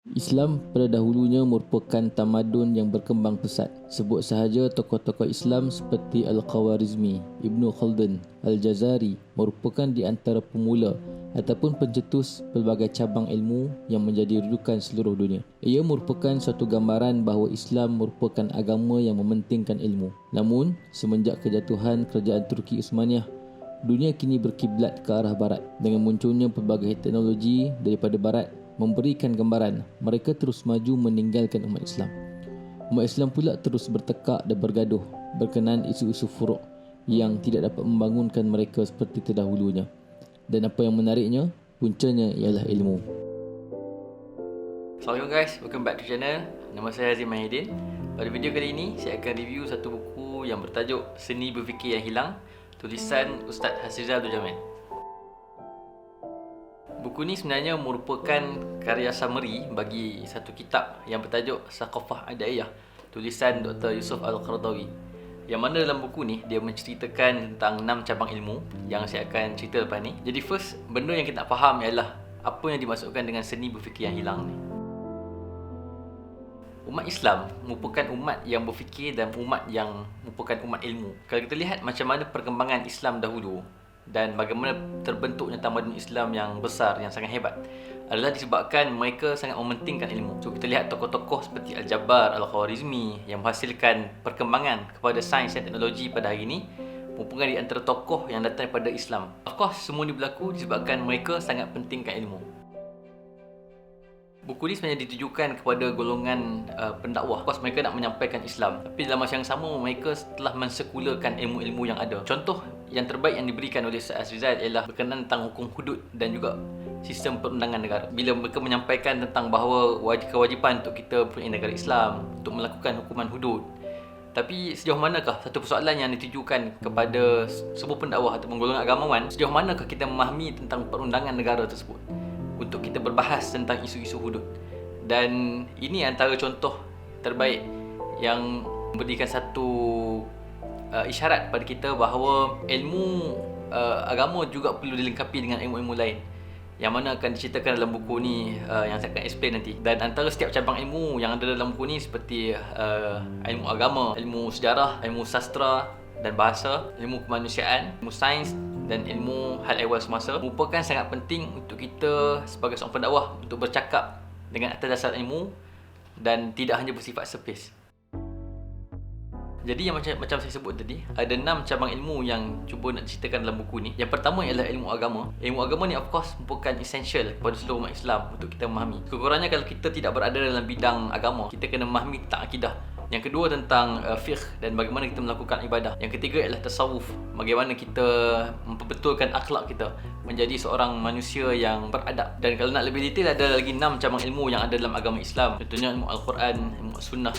Islam pada dahulunya merupakan tamadun yang berkembang pesat. Sebut sahaja tokoh-tokoh Islam seperti Al-Khawarizmi, Ibnu Khaldun, Al-Jazari merupakan di antara pemula ataupun pencetus pelbagai cabang ilmu yang menjadi rujukan seluruh dunia. Ia merupakan suatu gambaran bahawa Islam merupakan agama yang mementingkan ilmu. Namun, semenjak kejatuhan kerajaan Turki Uthmaniyah, dunia kini berkiblat ke arah barat dengan munculnya pelbagai teknologi daripada barat memberikan gambaran mereka terus maju meninggalkan umat Islam. Umat Islam pula terus bertekak dan bergaduh berkenaan isu-isu furuk yang tidak dapat membangunkan mereka seperti terdahulunya. Dan apa yang menariknya, puncanya ialah ilmu. Assalamualaikum guys, welcome back to channel. Nama saya Azim Mahidin. Pada video kali ini, saya akan review satu buku yang bertajuk Seni Berfikir yang Hilang, tulisan Ustaz Hasrizal Abdul Jamil. Buku ni sebenarnya merupakan karya summary bagi satu kitab yang bertajuk Saqafah Adaiyah, tulisan Dr. Yusuf Al-Qaradawi. Yang mana dalam buku ni dia menceritakan tentang 6 cabang ilmu yang saya akan cerita lepas ni. Jadi first, benda yang kita nak faham ialah apa yang dimaksudkan dengan seni berfikir yang hilang ni. Umat Islam merupakan umat yang berfikir dan umat yang merupakan umat ilmu. Kalau kita lihat macam mana perkembangan Islam dahulu dan bagaimana terbentuknya tamadun Islam yang besar, yang sangat hebat, adalah disebabkan mereka sangat mementingkan ilmu. So kita lihat tokoh-tokoh seperti Al-Jabbar, Al-Khawarizmi yang menghasilkan perkembangan kepada sains dan teknologi pada hari ini merupakan di antara tokoh yang datang daripada Islam. Of course, semua ini berlaku disebabkan mereka sangat pentingkan ilmu. Buku ni sebenarnya ditujukan kepada golongan pendakwah. Of course, mereka nak menyampaikan Islam, tapi dalam masa yang sama mereka telah mensekularkan ilmu-ilmu yang ada. Contoh yang terbaik yang diberikan oleh Ustaz Hasrizal ialah berkenaan tentang hukum hudud dan juga sistem perundangan negara. Bila mereka menyampaikan tentang bahawa kewajipan untuk kita mempunyai negara Islam untuk melakukan hukuman hudud. Tapi sejauh manakah satu persoalan yang ditujukan kepada sebuah pendakwah atau golongan agamawan, sejauh manakah kita memahami tentang perundangan negara tersebut untuk kita berbahas tentang isu-isu hudud. Dan ini antara contoh terbaik yang memberikan satu isyarat pada kita bahawa ilmu agama juga perlu dilengkapi dengan ilmu-ilmu lain, yang mana akan diceritakan dalam buku ni, yang saya akan explain nanti. Dan antara setiap cabang ilmu yang ada dalam buku ni seperti ilmu agama, ilmu sejarah, ilmu sastra dan bahasa, ilmu kemanusiaan, ilmu sains dan ilmu hal ehwal semasa merupakan sangat penting untuk kita sebagai seorang pendakwah untuk bercakap dengan atas dasar ilmu dan tidak hanya bersifat surface. Jadi yang macam saya sebut tadi, ada 6 cabang ilmu yang cuba nak ceritakan dalam buku ni. Yang pertama ialah ilmu agama. Ilmu agama ni of course merupakan essential kepada seluruh umat Islam untuk kita memahami. Kekurangnya kalau kita tidak berada dalam bidang agama, kita kena memahami tentang akidah. Yang kedua tentang fiqh dan bagaimana kita melakukan ibadah. Yang ketiga ialah tasawuf, bagaimana kita memperbetulkan akhlak kita menjadi seorang manusia yang beradab. Dan kalau nak lebih detail, ada lagi 6 cabang ilmu yang ada dalam agama Islam. Contohnya ilmu Al-Quran, ilmu Sunnah,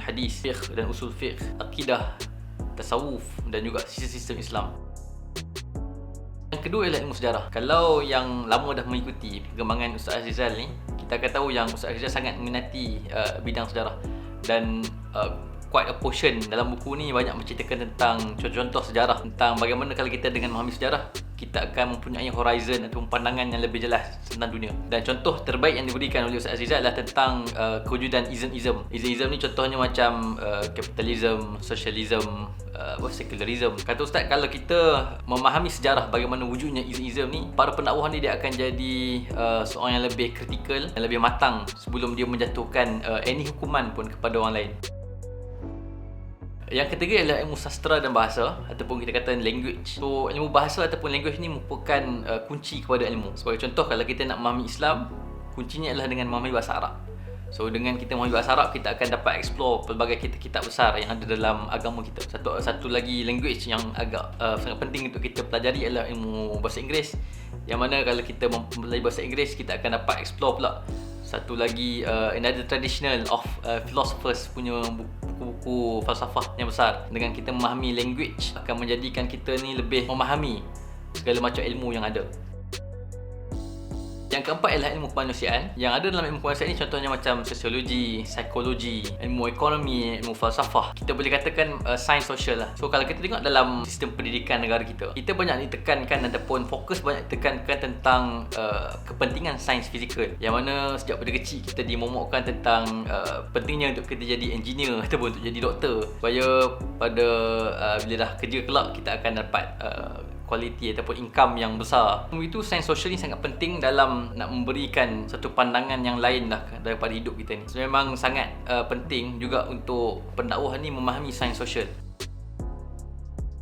hadis, fiqh dan usul fiqh, akidah, tasawuf dan juga sistem Islam. Yang kedua ialah ilmu sejarah. Kalau yang lama dah mengikuti perkembangan Ustaz Hasrizal ni, kita akan tahu yang Ustaz Hasrizal sangat minati bidang sejarah. Dan quite a portion dalam buku ni banyak menceritakan tentang contoh-contoh sejarah, tentang bagaimana kalau kita dengan memahami sejarah, kita akan mempunyai horizon atau pandangan yang lebih jelas tentang dunia. Dan contoh terbaik yang diberikan oleh Ustaz Hasrizal adalah tentang kewujudan ism-ism. Ism-ism ni contohnya macam kapitalism, socialism, secularism. Kata Ustaz, kalau kita memahami sejarah bagaimana wujudnya ism-ism ni, para pendakwah ni dia akan jadi seorang yang lebih kritikal, yang lebih matang sebelum dia menjatuhkan any hukuman pun kepada orang lain. Yang ketiga ialah ilmu sastra dan bahasa ataupun kita kata language. So ilmu bahasa ataupun language ni merupakan kunci kepada ilmu. Sebagai contoh, kalau kita nak memahami Islam, kuncinya adalah dengan memahami bahasa Arab. So dengan kita memahami bahasa Arab, kita akan dapat explore pelbagai kitab-kitab besar yang ada dalam agama kita. Satu lagi language yang agak sangat penting untuk kita pelajari adalah ilmu bahasa Inggeris, yang mana kalau kita mempelajari bahasa Inggeris, kita akan dapat explore pula satu lagi another traditional of philosophers punya buku-buku falsafah yang besar. Dengan kita memahami language akan menjadikan kita ni lebih memahami segala macam ilmu yang ada. Yang keempat ialah ilmu kemanusiaan. Yang ada dalam ilmu kemanusiaan ni contohnya macam sosiologi, psikologi, ilmu ekonomi, ilmu falsafah. Kita boleh katakan sains sosial lah. So kalau kita tengok dalam sistem pendidikan negara kita, kita banyak ditekankan ataupun fokus banyak ditekankan tentang kepentingan sains fizikal. Yang mana sejak pada kecil kita dimomokkan tentang pentingnya untuk kita jadi engineer ataupun untuk jadi doktor, supaya pada bila dah kerja kelak kita akan dapat kualiti ataupun income yang besar. Itu sains sosial ni sangat penting dalam nak memberikan satu pandangan yang lain lah daripada hidup kita ni. So, memang sangat penting juga untuk pendakwah ni memahami sains sosial.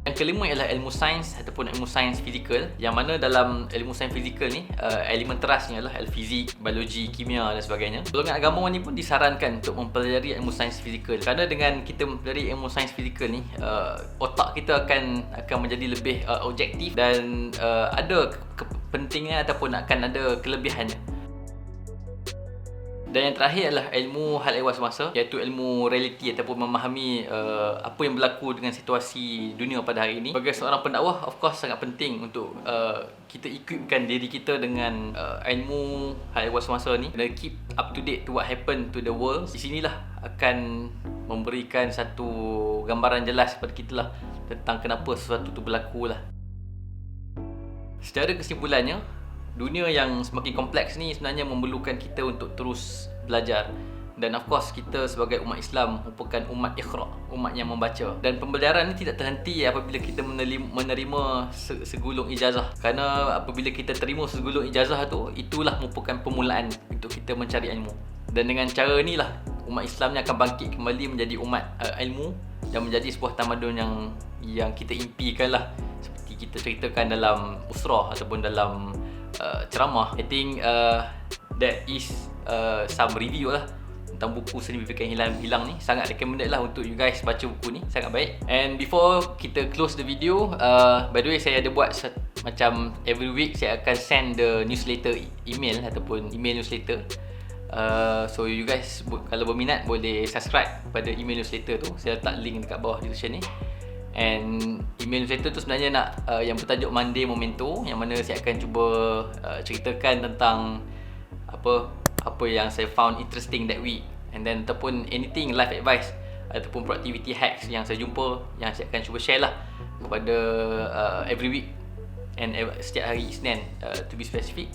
Yang kelima ialah ilmu sains ataupun ilmu sains fizikal, yang mana dalam ilmu sains fizikal ni elemen terasnya adalah fizik, biologi, kimia dan sebagainya. Golongan agamawan ni pun disarankan untuk mempelajari ilmu sains fizikal, kerana dengan kita mempelajari ilmu sains fizikal ni otak kita akan menjadi lebih objektif dan ada kepentingan ataupun akan ada kelebihannya. Dan yang terakhir adalah ilmu hal ehwal semasa, iaitu ilmu realiti ataupun memahami apa yang berlaku dengan situasi dunia pada hari ini. Sebagai seorang pendakwah, of course sangat penting untuk kita equipkan diri kita dengan ilmu hal ehwal semasa ni, dan keep up to date to what happen to the world. Di sinilah akan memberikan satu gambaran jelas kepada kita lah tentang kenapa sesuatu tu berlaku lah. Secara kesimpulannya, dunia yang semakin kompleks ni sebenarnya memerlukan kita untuk terus belajar. Dan of course kita sebagai umat Islam merupakan umat ikhra, umat yang membaca. Dan pembelajaran ni tidak terhenti apabila kita menerima segulung ijazah. Kerana apabila kita terima segulung ijazah tu, itulah merupakan permulaan untuk kita mencari ilmu. Dan dengan cara ni lah umat Islam ni akan bangkit kembali menjadi umat ilmu dan menjadi sebuah tamadun yang kita impikan lah, seperti kita ceritakan dalam usrah ataupun dalam ceramah. I think that is some review lah tentang buku Seni Berfikir Hilang ni. Sangat recommended lah untuk you guys baca buku ni, sangat baik. And before kita close the video, by the way saya ada buat macam every week saya akan send the newsletter email ataupun email newsletter. So you guys kalau berminat boleh subscribe pada email newsletter tu. Saya letak link dekat bawah description ni. And email newsletter tu sebenarnya nak yang bertajuk Monday Momento, yang mana saya akan cuba ceritakan tentang apa yang saya found interesting that week, and then ataupun anything life advice ataupun productivity hacks yang saya jumpa, yang saya akan cuba share lah kepada every week and setiap hari Isnin to be specific.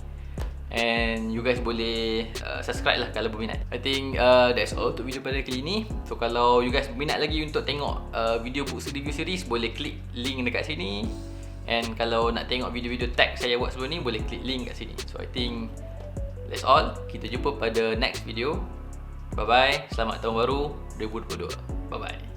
And you guys boleh subscribe lah kalau berminat. I think that's all untuk video pada kali ni. So kalau you guys berminat lagi untuk tengok video books review series, boleh klik link dekat sini. And kalau nak tengok video-video tag saya buat sebelum ni, boleh klik link kat sini. So I think that's all. Kita jumpa pada next video. Bye bye. Selamat tahun baru 2022. Bye bye.